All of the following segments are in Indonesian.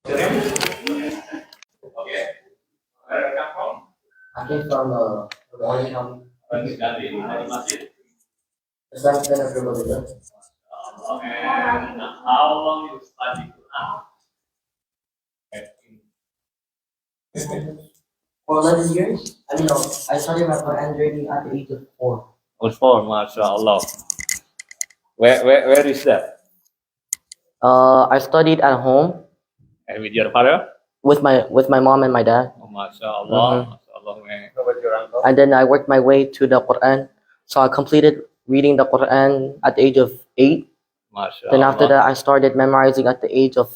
Okay. Where do you come from? I came from Orange County. Dari masjid. It's like been a privilege. And how long you study Quran? For 11 years, I started my Quran journey at the age of 4. Four, mashallah. Where is that? I studied at home And with your father? with my mom and my dad, Oh, mashallah. Mashallah, man. and then I worked my way to the Quran. So I completed reading the Quran at the age of 8. Mashallah. Then after that, I started memorizing at the age of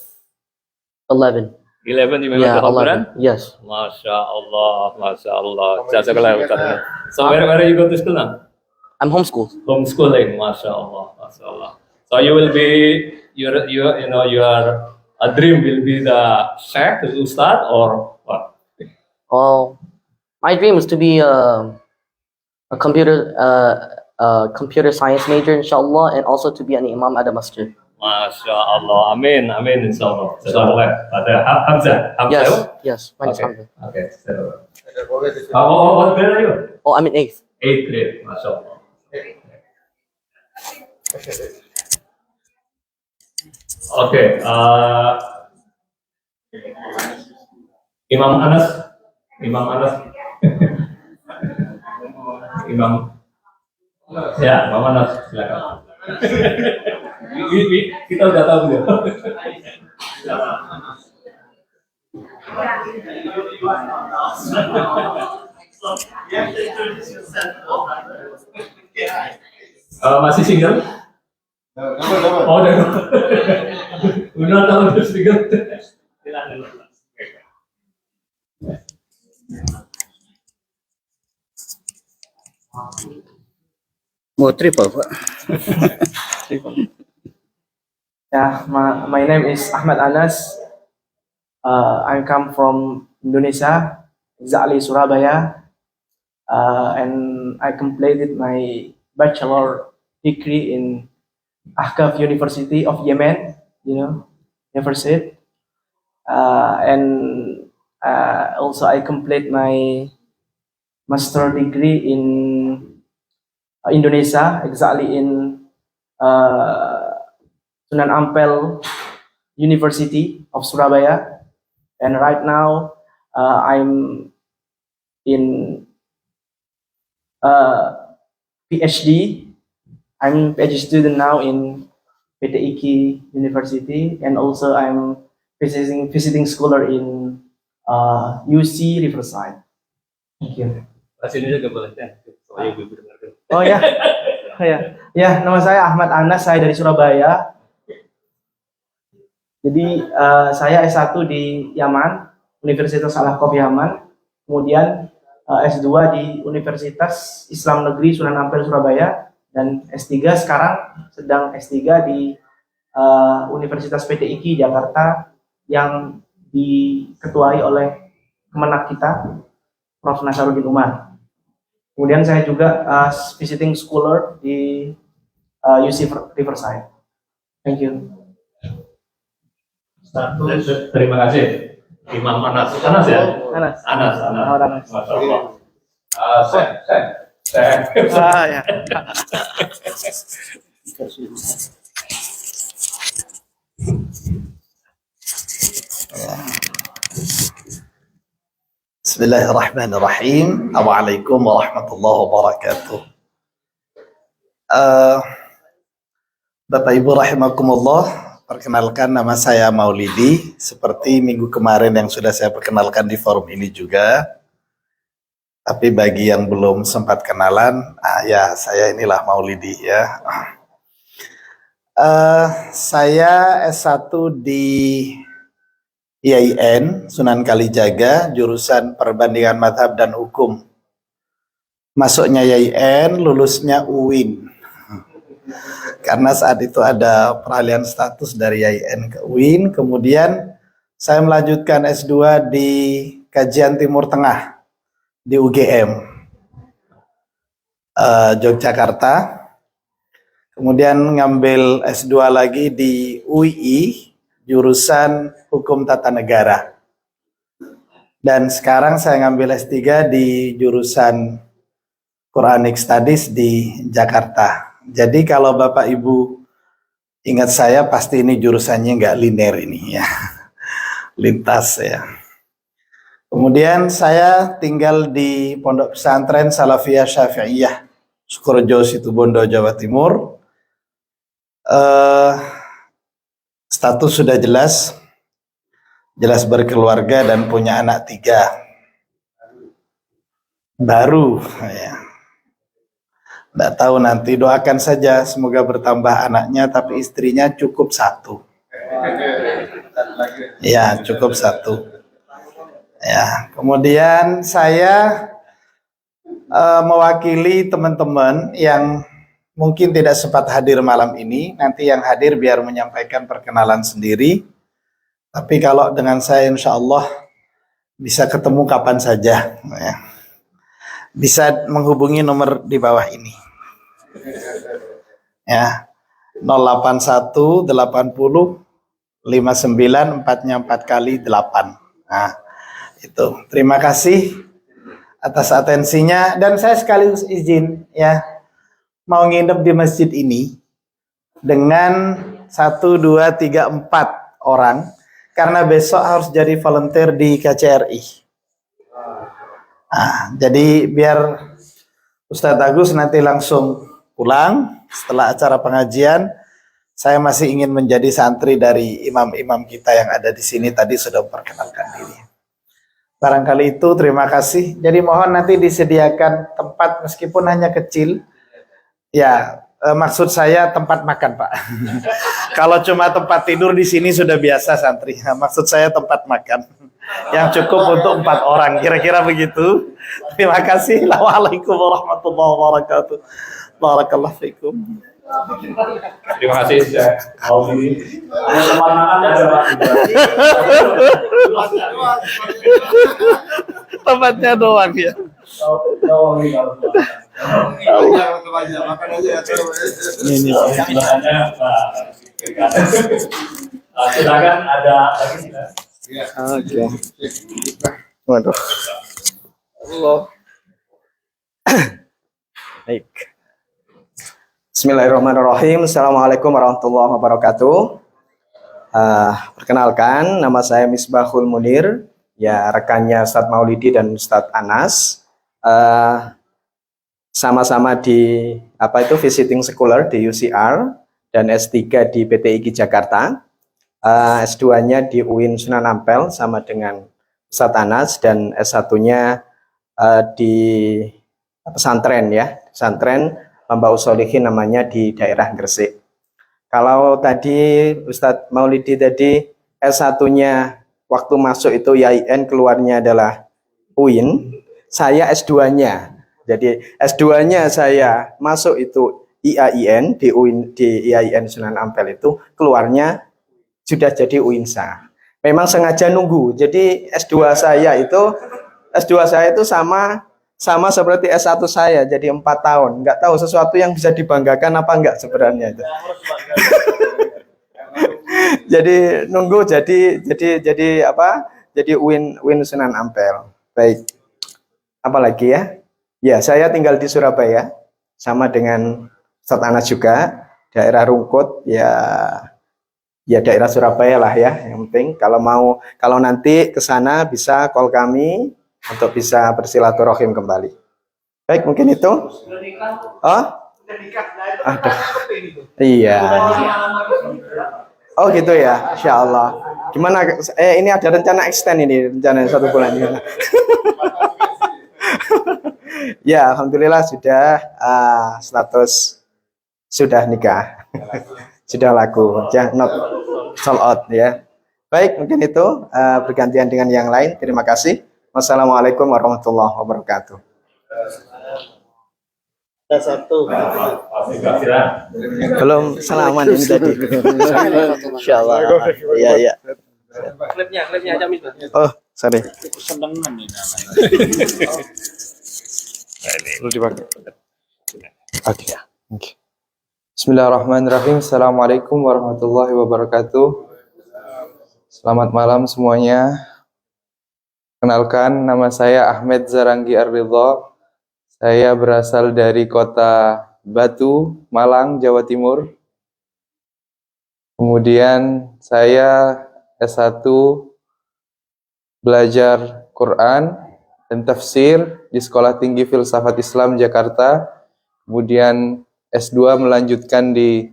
11. 11 you memorize Yeah, the whole Quran? 11. Yes. Mashallah, mashallah. Jazakallah khairan. So where are you go to school now? I'm homeschooled. Homeschooling, mashallah, mashallah. So you will be your dream will be the sheikh, the ustad, or what? Oh, my dream is to be a computer science major, inshallah, and also to be an imam at a masjid. Mashallah, amin, amin, inshallah. Jazakallah. Hamzah, Hamzah. Yes. My name is Okay. Hamza. Okay. So, what grade are you? Oh, I'm in 8th. 8th grade, mashallah. Okay. Imam Anas, Imam Anas, Imam. Ya, Imam Anas, silakan. Kita udah tahu ya. Masih single? Oh, udah tahu single. Mau triple, Pak. Yeah, my name is Ahmad Anas. I come from Indonesia, exactly Surabaya, and I completed my bachelor degree in Ahqaf University of Yemen, university, and also I complete my master degree in Indonesia, exactly in Sunan Ampel University of Surabaya, and right now I'm in PhD. I'm PhD student now in PT IKI University, and also I'm visiting scholar in UC Riverside. Thank you. Bahasa Indonesia gak boleh ya. Soalnya gue dengarkan. Oh ya, ya, nama saya Ahmad Anas, saya dari Surabaya. Jadi saya S1 di Yaman, Universitas Al-Ahqaf Yaman, kemudian S2 di Universitas Islam Negeri Sunan Ampel Surabaya, dan S3 sekarang sedang S3 di Universitas PT IKI Jakarta yang diketuai oleh Kemenak kita, Prof. Nasaruddin Umar. Kemudian saya juga visiting scholar di UC Riverside. Thank you. Terima kasih. Imam Anas. Anas ya? Anas. Anas. Oh, Anas. Masya Allah. Saya. Ya. Bismillahirrahmanirrahim. Assalamualaikum warahmatullahi wabarakatuh. Bapak Ibu rahimakumullah, perkenalkan nama saya Maulidi. Seperti minggu kemarin yang sudah saya perkenalkan di forum ini juga. Tapi bagi yang belum sempat kenalan, ya saya inilah Maulidi ya. Saya S1 di IAIN Sunan Kalijaga, jurusan perbandingan mazhab dan hukum. Masuknya IAIN, lulusnya UIN. Karena saat itu ada peralihan status dari IAIN ke UIN. Kemudian saya melanjutkan S2 di Kajian Timur Tengah di UGM Yogyakarta. Kemudian ngambil S2 lagi di UII jurusan Hukum Tata Negara. Dan sekarang saya ngambil S3 di jurusan Quranic Studies di Jakarta. Jadi kalau Bapak Ibu ingat saya, pasti ini jurusannya nggak linear ini ya, lintas ya. Kemudian saya tinggal di Pondok Pesantren Salafiyah Syafi'iyah Sukorejo Situbondo Jawa Timur. Status sudah jelas berkeluarga dan punya anak 3 baru ya. Tidak tahu, nanti doakan saja semoga bertambah anaknya, tapi istrinya cukup 1. Ya, cukup 1. Ya, kemudian saya mewakili teman-teman yang mungkin tidak sempat hadir malam ini. Nanti yang hadir biar menyampaikan perkenalan sendiri. Tapi kalau dengan saya insya Allah bisa ketemu kapan saja. Ya. Bisa menghubungi nomor di bawah ini. Ya, 081 80 59 4-nya 4 kali 8. Nah, itu. Terima kasih atas atensinya, dan saya sekaligus izin ya mau nginep di masjid ini dengan 1, 2, 3, 4 orang karena besok harus jadi volunteer di KCRI. Nah, jadi biar Ustadz Agus nanti langsung pulang setelah acara pengajian, saya masih ingin menjadi santri dari imam-imam kita yang ada di sini, tadi sudah memperkenalkan diri. Barangkali itu, terima kasih. Jadi mohon nanti disediakan tempat meskipun hanya kecil. Ya, maksud saya tempat makan, Pak. Kalau cuma tempat tidur di sini sudah biasa santri. Nah, maksud saya tempat makan yang cukup untuk 4 orang, kira-kira begitu. Terima kasih. Waalaikumsalam warahmatullahi wabarakatuh. Barakallahu fikum. Terima kasih Syekh Maulidi. Tempat makan ada Pak. Tempatnya doang ya. Ini silakan, ada lagi silakan. Oke. Waduh. Allah. Baik. Bismillahirrahmanirrahim. Assalamualaikum warahmatullahi wabarakatuh. Perkenalkan, nama saya Misbahul Munir, ya rekannya Ustadz Maulidi dan Ustadz Anas. Sama-sama di visiting scholar di UCR dan S3 di PTIG Jakarta. S2-nya di UIN Sunan Ampel sama dengan Ustadz Anas, dan S1-nya di pesantren ya, pesantren Mbak Usolihin namanya di daerah Gresik. Kalau tadi Ustadz Maulidi tadi S1-nya waktu masuk itu IAIN, keluarnya adalah UIN, saya S2-nya. Jadi S2-nya saya masuk itu IAIN di UIN, di IAIN Sunan Ampel, itu keluarnya sudah jadi UINSA. Memang sengaja nunggu. Jadi S2 saya itu sama seperti S1 saya, jadi 4 tahun. Nggak tahu sesuatu yang bisa dibanggakan apa enggak sebenarnya itu. Jadi nunggu jadi apa? Jadi UIN Sunan Ampel. Baik. Apalagi ya? Ya, saya tinggal di Surabaya sama dengan Ustadz Anas juga, daerah Rungkut ya daerah Surabaya lah ya. Yang penting kalau nanti ke sana bisa call kami untuk bisa bersilaturahim kembali. Baik, mungkin itu. Oh? Aduh. Iya. Oh gitu ya, Insya Allah. Gimana? Ini ada rencana extend ini, rencana 1 bulan gimana? Ya, alhamdulillah sudah status sudah nikah, sudah laku, ya, not sold out ya. Baik, mungkin itu bergantian dengan yang lain. Terima kasih. Wassalamualaikum warahmatullahi wabarakatuh. Belum salaman ini tadi. Insyaallah. Iya. Klipnya aja Mis. Oh, sorry. Perlu dipakai. Oke. Bismillahirrahmanirrahim. Assalamualaikum warahmatullahi wabarakatuh. Selamat malam semuanya. Kenalkan, nama saya Ahmed Zaranggi Ar-Ridho. Saya berasal dari kota Batu, Malang, Jawa Timur. Kemudian saya S1 belajar Quran dan tafsir di Sekolah Tinggi Filsafat Islam Jakarta. Kemudian S2 melanjutkan di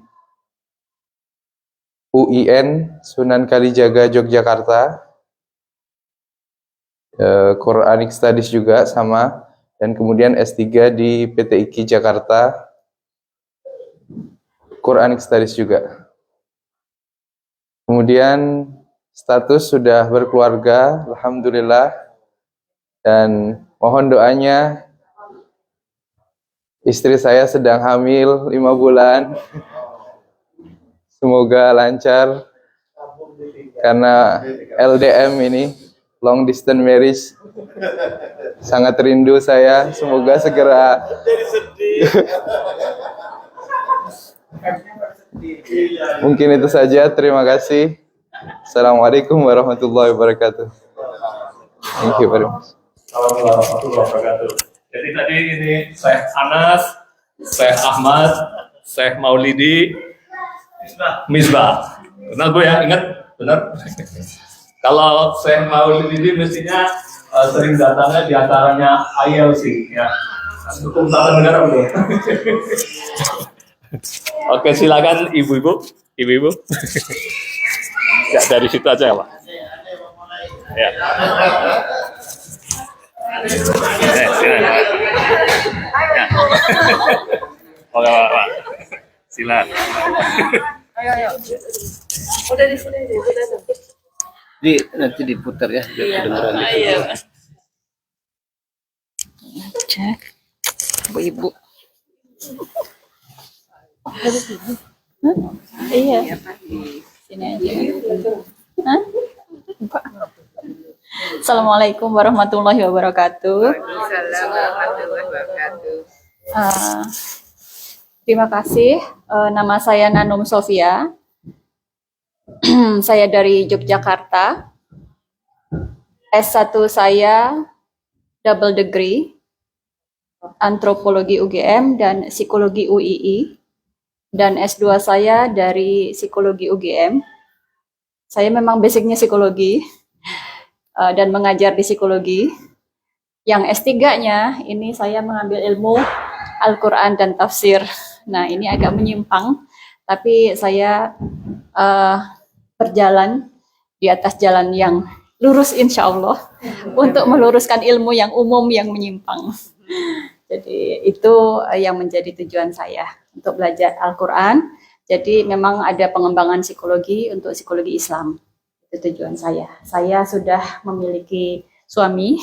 UIN Sunan Kalijaga Yogyakarta. Quranic Studies juga sama, dan kemudian S3 di PTIK Jakarta, Quranic Studies juga. Kemudian status sudah berkeluarga, alhamdulillah, dan mohon doanya, istri saya sedang hamil 5 bulan, semoga lancar, karena LDM ini, long distance marriage, sangat rindu saya, semoga segera. Mungkin itu saja, terima kasih. Assalamualaikum warahmatullahi wabarakatuh. Thank you very much. Assalamualaikum warahmatullahi wabarakatuh. Jadi tadi ini Syekh Anas, Syekh Ahmad, Syekh Maulidi, Misbah. Benar Bu ya, ingat? Benar? Kalau Syekh Maulidi mestinya sering datangnya di antaranya ILC ya. Hukum tata negara betul. Oke, silakan ibu-ibu. Ya, dari situ aja ya, Pak. Ya. Silakan. Ya. Oke, Pak. Silakan. Ayo. Udah di sini aja, udah. Nanti diputar ya biar kedengeran. Ayo. Cek. Ibu. Iya. Sini aja. Hah? Assalamualaikum warahmatullahi wabarakatuh. Terima kasih. Nama saya Nanum Sofia. Saya dari Yogyakarta. S1 saya double degree, antropologi UGM dan psikologi UII. Dan S2 saya dari psikologi UGM. Saya memang basicnya psikologi dan mengajar di psikologi. Yang S3-nya ini saya mengambil ilmu Al-Quran dan tafsir. Nah, ini agak menyimpang, tapi saya berjalan di atas jalan yang lurus insya Allah untuk meluruskan ilmu yang umum yang menyimpang. Jadi itu yang menjadi tujuan saya untuk belajar Al-Quran. Jadi memang ada pengembangan psikologi untuk psikologi Islam. Itu tujuan saya. Saya sudah memiliki suami,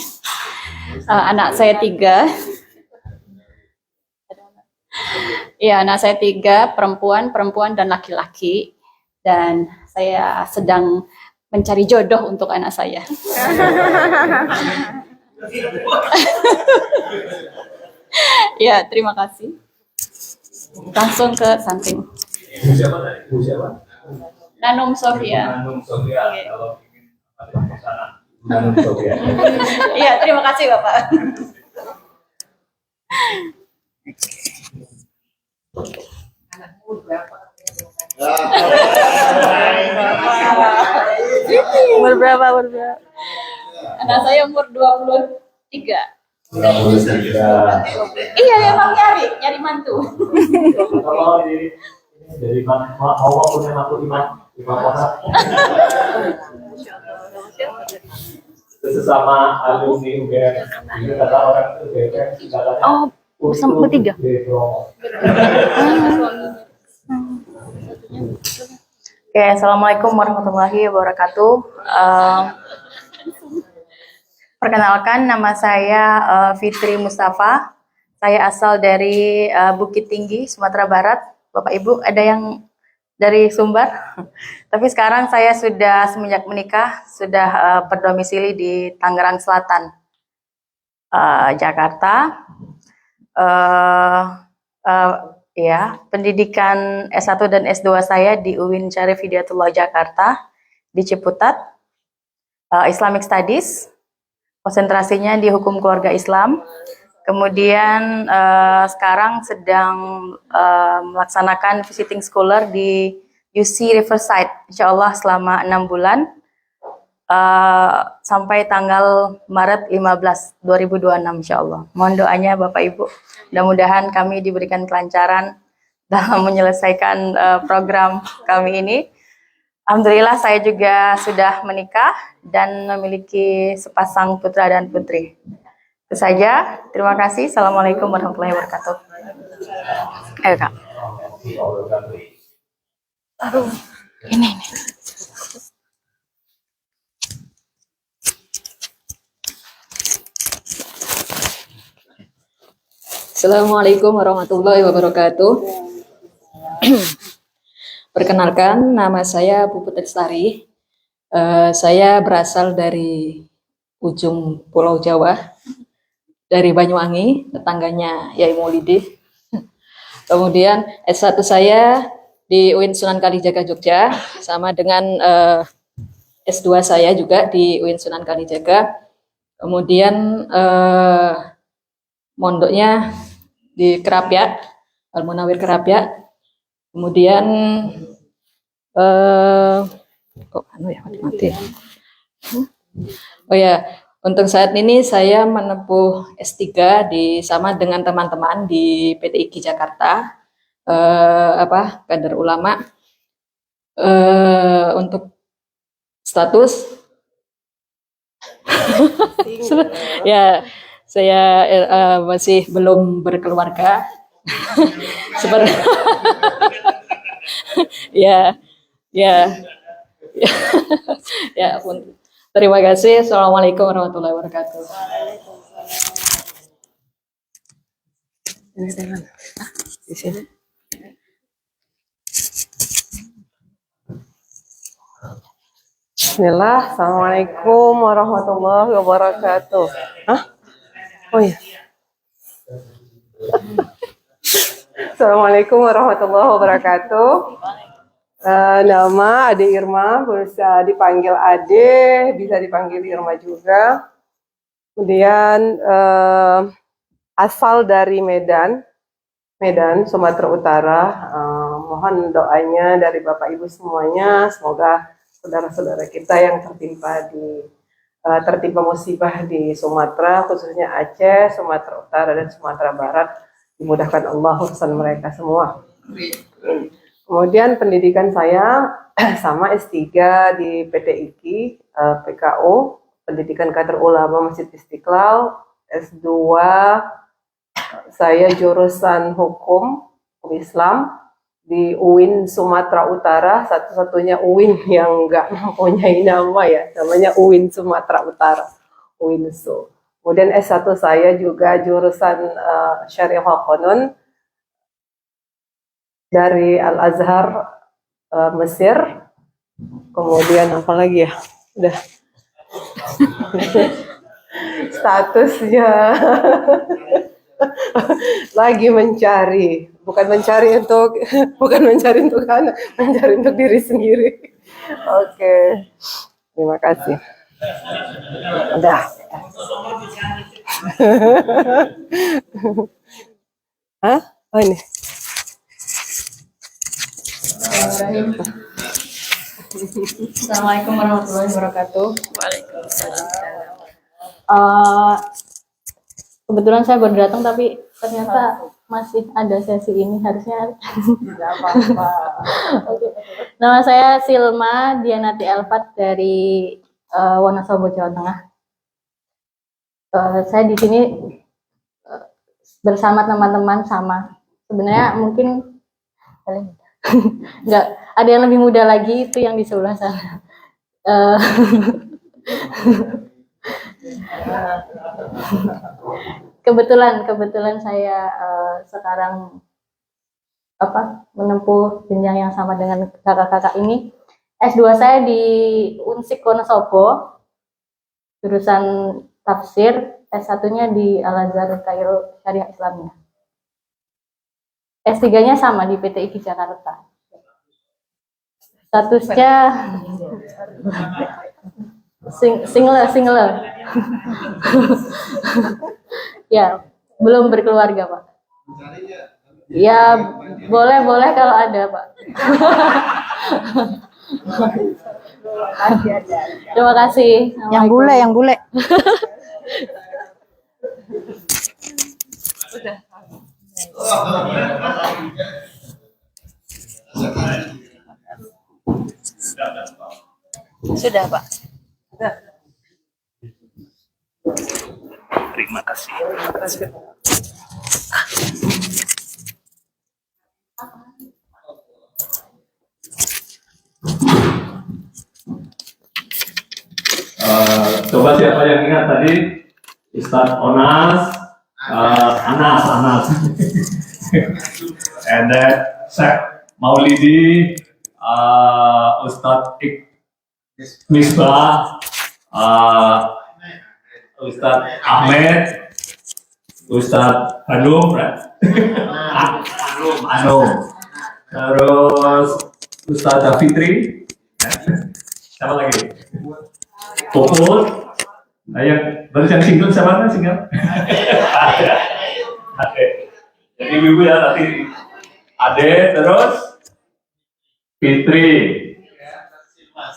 anak saya 3. Ya, anak saya 3, perempuan dan laki-laki. Dan saya sedang mencari jodoh untuk anak saya. Ya, terima kasih. Langsung ke samping. Ibu siapa tadi? Ibu siapa? Nanum Sofia. Nanum Sofia. Oke. Kalau ingin ada di sana. Nanum Sofia. Iya, terima kasih Bapak. Umur berapa? Anak saya umur 23. Iya, emang nyari mantu. Kalau dari Allah punya mantu iman orang. Sesama alumni UGM. Ini kata orang itu UGM. Oh, bersama bertiga. Oke, assalamualaikum warahmatullahi wabarakatuh. Perkenalkan, nama saya Fitri Mustafa. Saya asal dari Bukit Tinggi, Sumatera Barat. Bapak Ibu, ada yang dari Sumbar? Tapi sekarang saya sudah semenjak menikah, sudah berdomisili di Tangerang Selatan, Jakarta. Ya, pendidikan S1 dan S2 saya di UIN Syarif Hidayatullah Jakarta, di Ciputat. Islamic Studies, konsentrasinya di hukum keluarga Islam. Kemudian sekarang sedang melaksanakan visiting scholar di UC Riverside, insya Allah selama 6 bulan sampai tanggal Maret 15, 2026 insya Allah. Mohon doanya Bapak Ibu, mudah-mudahan kami diberikan kelancaran dalam menyelesaikan program kami ini. Alhamdulillah saya juga sudah menikah dan memiliki sepasang putra dan putri. Itu saja. Terima kasih. Assalamualaikum warahmatullahi wabarakatuh. Ayo Kak. Aduh, ini. Assalamualaikum warahmatullahi wabarakatuh. Perkenalkan, nama saya Puput Lestari. Saya berasal dari ujung Pulau Jawa, dari Banyuwangi, tetangganya Yai Maulidi. Kemudian S1 saya di UIN Sunan Kalijaga Jogja, sama dengan S2 saya juga di UIN Sunan Kalijaga. Kemudian mondoknya di Kerapia, Al-Munawir Kerapia. Kemudian mati. Oh ya, untuk saat ini saya menempuh S3 sama dengan teman-teman di PTIG Jakarta, kader ulama. Untuk status ya, saya masih belum berkeluarga. Seperti ya. Terima kasih. Assalamualaikum warahmatullahi wabarakatuh. Di sini. Bismillah, Assalamualaikum warahmatullahi wabarakatuh. Hah? Oh iya. Assalamualaikum warahmatullahi wabarakatuh. Nama Ade Irma, bisa dipanggil Ade, bisa dipanggil Irma juga. Kemudian asal dari Medan, Sumatera Utara. Mohon doanya dari Bapak Ibu semuanya, semoga saudara-saudara kita yang tertimpa musibah di Sumatera, khususnya Aceh, Sumatera Utara, dan Sumatera Barat, dimudahkan Allah urusan mereka semua. Kemudian pendidikan saya sama S3 di PTIG, PKU, Pendidikan Kader Ulama Masjid Istiqlal. S2 saya jurusan hukum Islam di UIN Sumatera Utara, satu-satunya UIN yang nggak mempunyai nama ya, namanya UIN Sumatera Utara, UINSU. Kemudian S1 saya juga jurusan Syariah Qanun dari Al-Azhar Mesir. Kemudian apa lagi ya? Udah. Statusnya lagi mencari, bukan mencari untuk anak, mencari untuk diri sendiri. Oke. Terima kasih. Udah. Hah? Oh ini. Assalamualaikum warahmatullahi wabarakatuh. Kebetulan saya baru datang tapi ternyata masih ada sesi ini, harusnya tidak apa-apa. Oke. Nama saya Silma Dianati Elfat dari Wonosobo, Jawa Tengah. Saya di sini bersama teman-teman sama. Sebenarnya mungkin enggak, ada yang lebih muda lagi, itu yang di sebelah sana. Kebetulan saya sekarang menempuh jenjang yang sama dengan kakak-kakak ini. S2 saya di Unsik Wonosobo, jurusan tafsir. S1-nya di Al-Azhar Kairo Syariah Islamiyah. S3-nya sama di PTIG Jakarta. Statusnya Single. Ya, belum berkeluarga, Pak. Ya, boleh kalau ada, Pak. Terima kasih. Yang bule. Sudah, Pak. Terima kasih. Coba siapa yang ingat tadi Ustadz Onas, Anas, and then Syekh Maulidi, Ustadz Misbah, Ustadz Ahmed, Ustadz Hanum, Hanum, terus Ustadz Fitri, siapa lagi? Popul, yang baru yang single siapa kan single? Ada. Jadi ibu ya nanti Ade terus Fitri,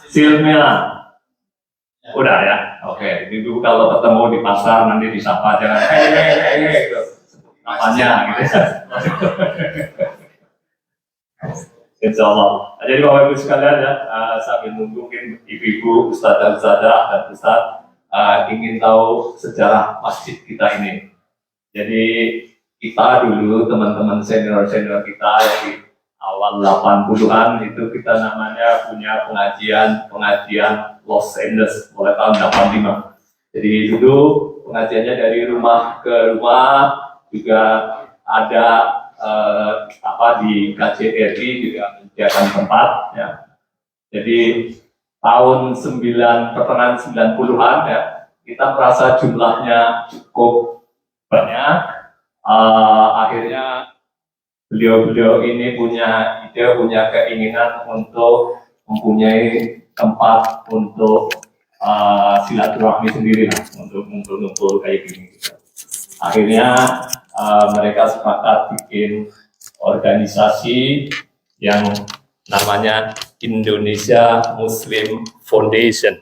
Silmia, udah ya. Oke, ibu kalau ketemu di pasar nanti disapa jangan gitu. Namanya gitu ya. Insya Allah. Jadi Bapak Ibu sekalian ya, sambil nunggu ibu-ibu, ustadzah dan ustadz ingin tahu sejarah masjid kita ini. Jadi kita dulu teman-teman senior kita yang di awal 80-an itu kita namanya punya pengajian Los Angeles mulai tahun 85. Jadi dulu pengajiannya dari rumah ke rumah, juga ada di KJRI juga menyediakan tempat ya. Jadi tahun pertengahan 90-an ya, kita merasa jumlahnya cukup banyak. Akhirnya beliau ini punya ide, punya keinginan untuk mempunyai tempat untuk silaturahmi sendiri lah, untuk ngumpul-ngumpul kayak gini. Akhirnya mereka sepakat bikin organisasi yang namanya Indonesia Muslim Foundation,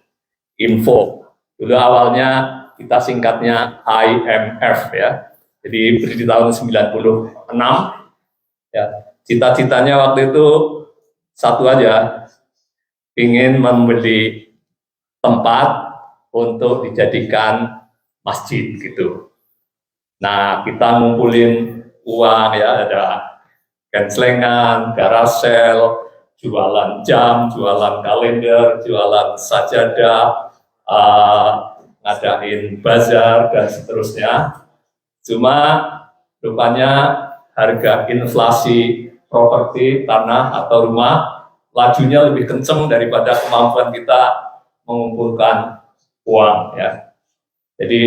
INFO. Dulu awalnya kita singkatnya IMF ya. Jadi berdiri tahun 96 ya. Cita-citanya waktu itu satu aja, ingin membeli tempat untuk dijadikan masjid gitu. Nah, kita ngumpulin uang ya, ada genslengan, garage sale, jualan jam, jualan kalender, jualan sajadah, ngadain bazar dan seterusnya. Cuma rupanya harga inflasi properti, tanah atau rumah lajunya lebih kenceng daripada kemampuan kita mengumpulkan uang ya. Jadi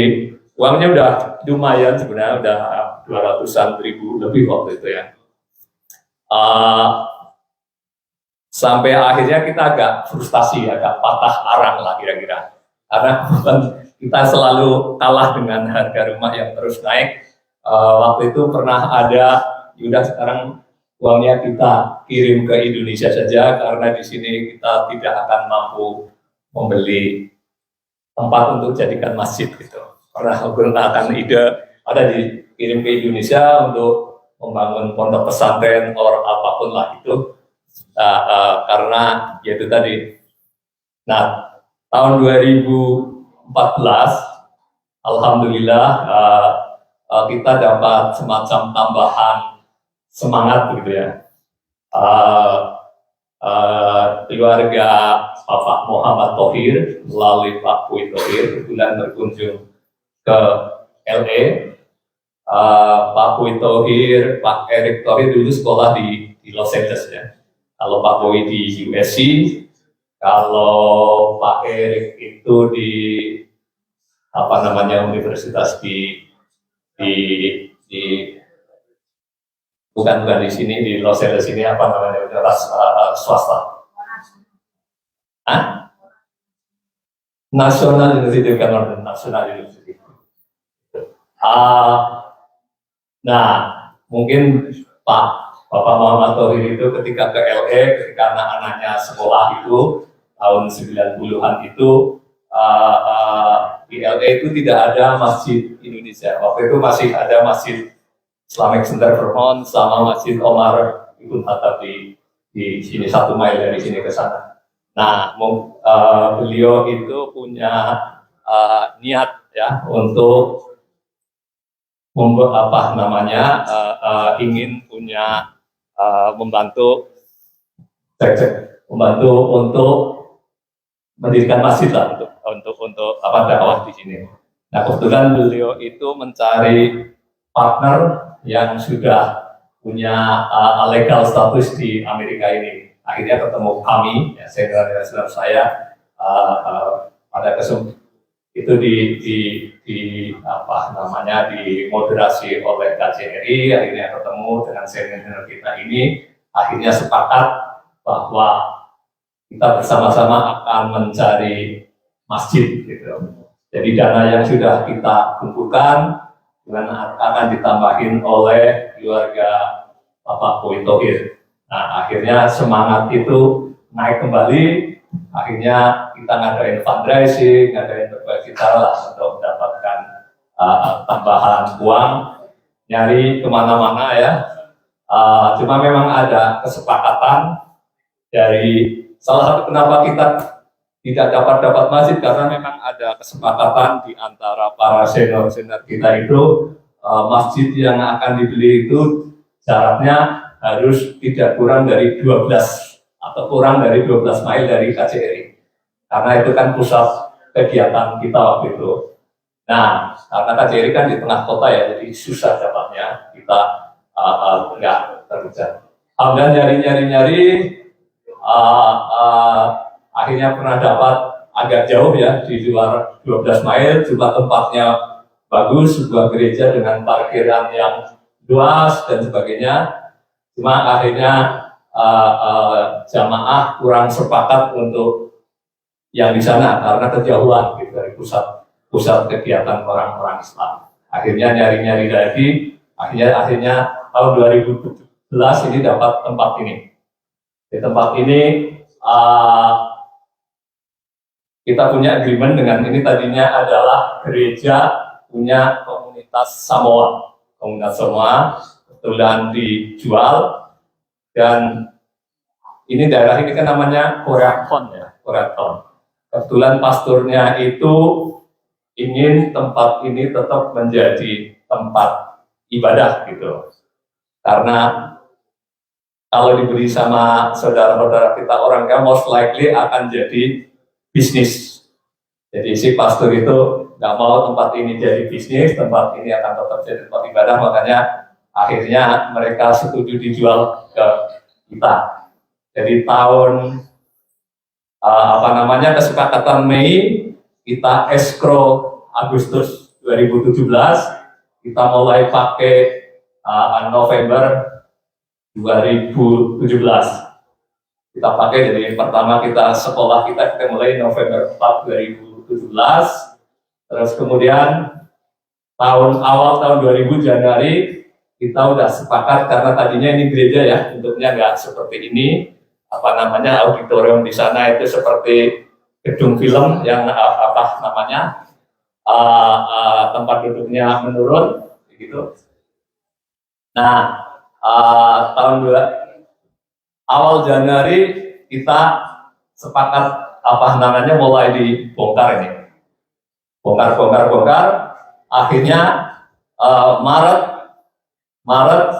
uangnya udah lumayan sebenarnya, udah 200-an ribu lebih waktu itu ya. Sampai akhirnya kita agak frustasi, agak patah arang lah kira-kira. Karena kita selalu kalah dengan harga rumah yang terus naik. Waktu itu pernah ada, yaudah sekarang uangnya kita kirim ke Indonesia saja, karena di sini kita tidak akan mampu membeli tempat untuk jadikan masjid gitu. Pernah menggunakan ide, ada dikirim ke Indonesia untuk membangun pondok pesantren or apapun lah itu, karena yaitu tadi. Nah, tahun 2014 alhamdulillah kita dapat semacam tambahan semangat gitu ya. Keluarga Bapak Muhammad Thohir melalui Pak Puy Thohir kebetulan berkunjung ke LA. Pak Puy Thohir, Pak Erick Thohir dulu sekolah di Los Angeles ya. Kalau Pak Puy di USC, kalau Pak Erick itu di universitas di bukan di sini, di Los Angeles ini universitas swasta. Hah? National University kan National University. Nah, mungkin Bapak Muhammad Thohir itu ketika ke LA, ketika anak-anaknya sekolah itu tahun 90-an itu di LA itu tidak ada masjid Indonesia. Waktu itu masih ada masjid Islamic Center Vermont sama masjid Omar Ibn Khattab di sini 1 mile dari sini ke sana. Nah, beliau itu punya niat ya untuk ingin punya membantu untuk mendirikan masjid lah untuk dakwah di sini. Nah, kebetulan beliau itu mencari partner yang sudah punya legal status di Amerika ini. Akhirnya ketemu kami, ya, senior saya pada kesempatan itu dimoderasi oleh KJRI. Akhirnya ketemu dengan senior kita ini, akhirnya sepakat bahwa kita bersama-sama akan mencari masjid gitu. Jadi dana yang sudah kita kumpulkan akan ditambahin oleh keluarga Bapak Boy Thohir. Nah, akhirnya semangat itu naik kembali. Akhirnya kita ngadain fundraising, ngadain berbagai cara lah untuk mendapatkan tambahan uang, nyari kemana-mana ya. Cuma memang ada kesepakatan dari salah satu kenapa kita tidak dapat masjid, karena memang ada kesepakatan di antara para senior kita itu masjid yang akan dibeli itu syaratnya harus tidak kurang dari 12 atau kurang dari 12 mile dari KJRI, karena itu kan pusat kegiatan kita waktu itu. Nah, karena KJRI kan di tengah kota ya, jadi susah dapatnya, kita nggak terkejar. Alhamdulillah nyari-nyari akhirnya pernah dapat agak jauh ya, di luar 12 mile, juga tempatnya bagus, sebuah gereja dengan parkiran yang luas dan sebagainya. Cuma akhirnya jamaah kurang sepakat untuk yang di sana karena kejauhan gitu dari pusat kegiatan orang-orang Islam. Akhirnya nyari-nyari lagi, akhirnya tahun 2017 ini dapat tempat ini. Di tempat ini kita punya agreement dengan ini, tadinya adalah gereja punya komunitas Samoa. Komunitas Samoa kebetulan dijual, dan ini daerah ini kan namanya Koreaton ya, Koreaton. Kebetulan pastornya itu ingin tempat ini tetap menjadi tempat ibadah gitu. Karena kalau dibeli sama saudara-saudara kita orang kaya, most likely akan jadi bisnis. Jadi si pastor itu nggak mau tempat ini jadi bisnis, tempat ini akan tetap jadi tempat ibadah, makanya akhirnya mereka setuju dijual ke kita. Jadi tahun kesepakatan Mei, kita escrow Agustus 2017, kita mulai pakai November 2017. Kita pakai, jadi pertama kita sekolah kita mulai November 4 2017, terus kemudian awal tahun 2000 Januari kita udah sepakat, karena tadinya ini gereja ya, bentuknya nggak seperti ini, auditorium di sana itu seperti gedung film yang tempat duduknya menurun gitu. Nah, awal Januari kita sepakat mulai dibongkar ini, bongkar. Akhirnya Maret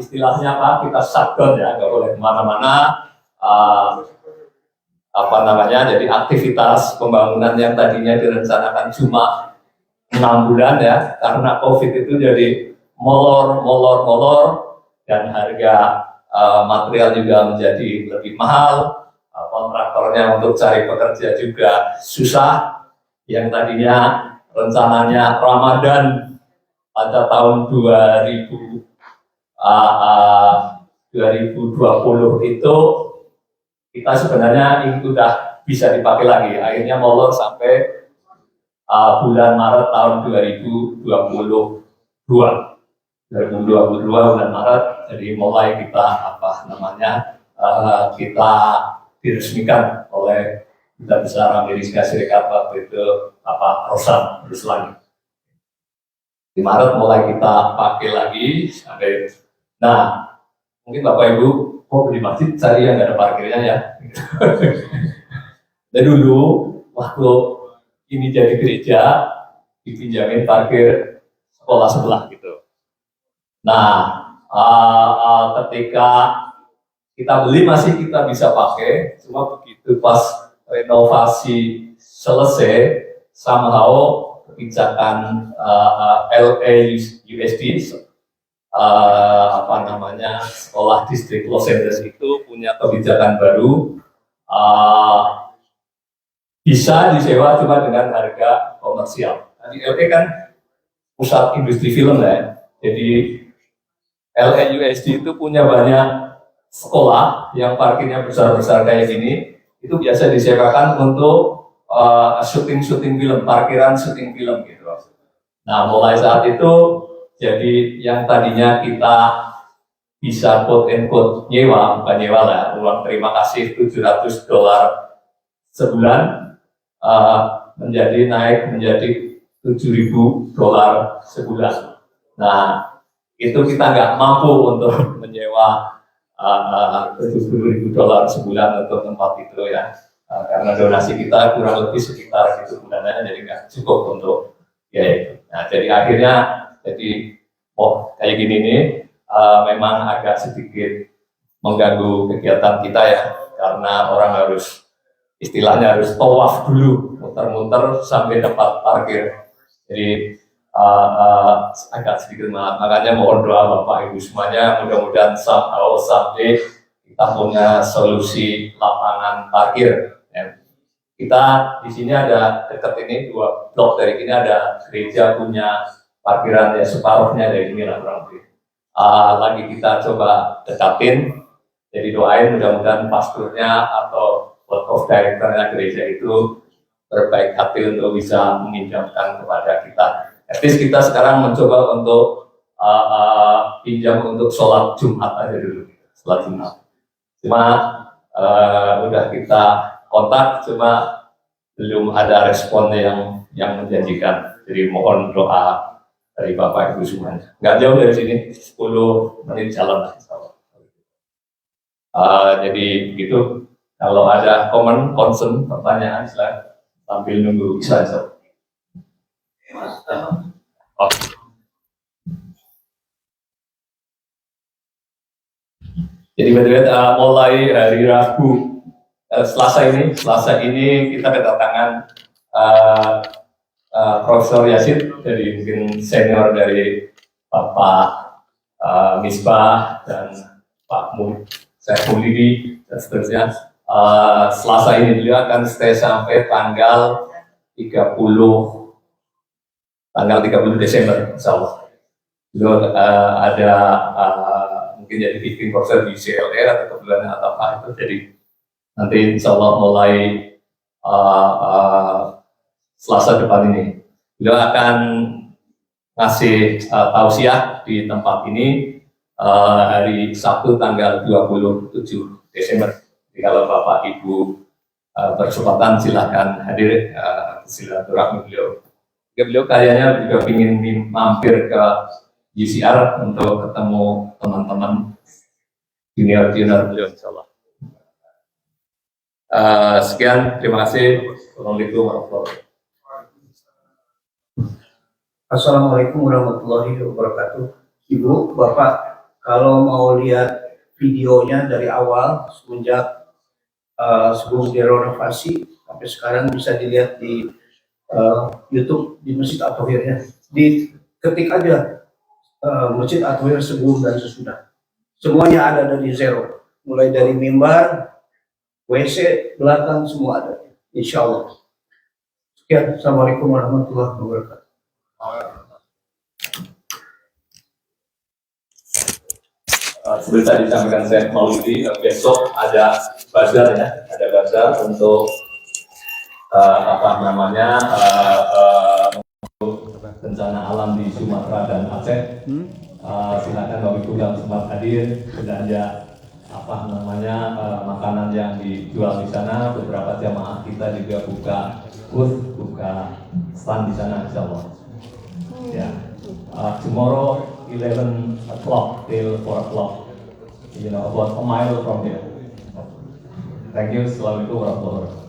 istilahnya kita shutdown ya, nggak boleh kemana-mana. Jadi aktivitas pembangunan yang tadinya direncanakan cuma 6 bulan ya, karena COVID itu jadi molor, dan harga material juga menjadi lebih mahal. Kontraktornya untuk cari pekerja juga susah. Yang tadinya rencananya Ramadan pada tahun 2020 itu kita sebenarnya udah bisa dipakai lagi. Akhirnya molor sampai bulan Maret tahun 2022 bulan Maret. Jadi mulai kita kita diresmikan oleh Duta Besar Amerika Serikat waktu itu Rosan Ruslan. Di Maret mulai kita pakai lagi sampai. Nah, mungkin Bapak Ibu beli masjid cari yang nggak ada parkirnya ya. Dan dulu waktu ini jadi gereja dipinjamin parkir sekolah sebelah gitu. Nah, ketika kita beli masih kita bisa pakai, cuma begitu pas renovasi selesai, somehow kebijakan LAUSD sekolah distrik Los Angeles itu punya kebijakan baru, bisa disewa cuma dengan harga komersial. Nah, di LA kan pusat industri film ya, jadi LAUSD itu punya banyak sekolah yang parkirnya besar-besar kayak gini, itu biasa disewakan untuk syuting film, parkiran syuting film gitu. Nah, mulai saat itu jadi yang tadinya kita bisa quote and quote nyewa, bukan nyewa lah, uang terima kasih $700 sebulan, naik menjadi $7.000 sebulan. Nah, itu kita nggak mampu untuk menyewa $70.000 sebulan untuk tempat itu ya, karena donasi kita kurang lebih sekitar itu bulannya, jadi nggak cukup untuk ya itu. Nah, jadi akhirnya kayak gini nih memang agak sedikit mengganggu kegiatan kita ya, karena orang harus istilahnya harus tawaf dulu, muter-muter sampai tempat parkir. Jadi agak sedikit makanya mohon doa Bapak Ibu semuanya, mudah-mudahan sampai kita punya solusi lapangan parkir. Ya. Kita di sini ada dekat ini 2 blok dari ini ada gereja punya parkiran ya, separuhnya dari ini lah kurang lebih. Lagi kita coba dekatin, jadi doain mudah-mudahan pastornya atau board of directornya gereja itu berbaik hati untuk bisa meminjamkan kepada kita. At least kita sekarang mencoba untuk pinjam untuk sholat Jumat aja dulu, sholat Jumat. Cuma udah kita kontak, cuma belum ada respon yang menjanjikan. Jadi mohon doa dari Bapak Ibu semuanya. Nggak jauh dari sini, 10 menit jalan lah. Jadi gitu. Kalau ada komen, concern, pertanyaan, silahkan sambil nunggu bisa. Jadi mulai hari Rabu, Selasa ini kita kedatangan Profesor Yasid, dari mungkin senior dari Bapak Misbah dan Pak Maulidi dan seterusnya. Selasa ini beliau akan stay sampai tanggal 30 Desember, insya Allah. Beliau ada mungkin jadi meeting profesor di CLR atau kebetulan atau apa itu. Jadi nanti insya Allah mulai Selasa depan ini beliau akan ngasih tausiah di tempat ini hari Sabtu tanggal 27 Desember. Jadi kalau Bapak Ibu berkesempatan silahkan hadir silaturahmi beliau. Beliau kayaknya juga ingin mampir ke UCR untuk ketemu teman-teman junior beliau, insyaallah. Sekian, terima kasih. Assalamualaikum warahmatullahi wabarakatuh. Assalamualaikum warahmatullahi wabarakatuh. Ibu, Bapak, kalau mau lihat videonya dari awal semenjak sebelum direnovasi sampai sekarang bisa dilihat di YouTube di Masjid At-Thahir ya. Ketik aja Masjid At-Thahir sebelum dan sesudah. Semuanya ada dari zero, mulai dari mimbar, WC, belakang semua ada. Insya Allah. Sekian. Assalamualaikum warahmatullahi wabarakatuh. Seperti tadi disampaikan saya Maulidi, besok ada bazar ya, ada bazar untuk apa namanya bencana alam di Sumatera dan Aceh. Silakan Bapak Ibu yang sempat hadir belanja apa namanya makanan yang dijual di sana. Beberapa jamaah kita juga buka booth, buka stand di sana, insyaallah. Ya, tomorrow 11 o'clock till 4 o'clock, about a mile from here. Thank you. Assalamualaikum warahmatullahi wabarakatuh.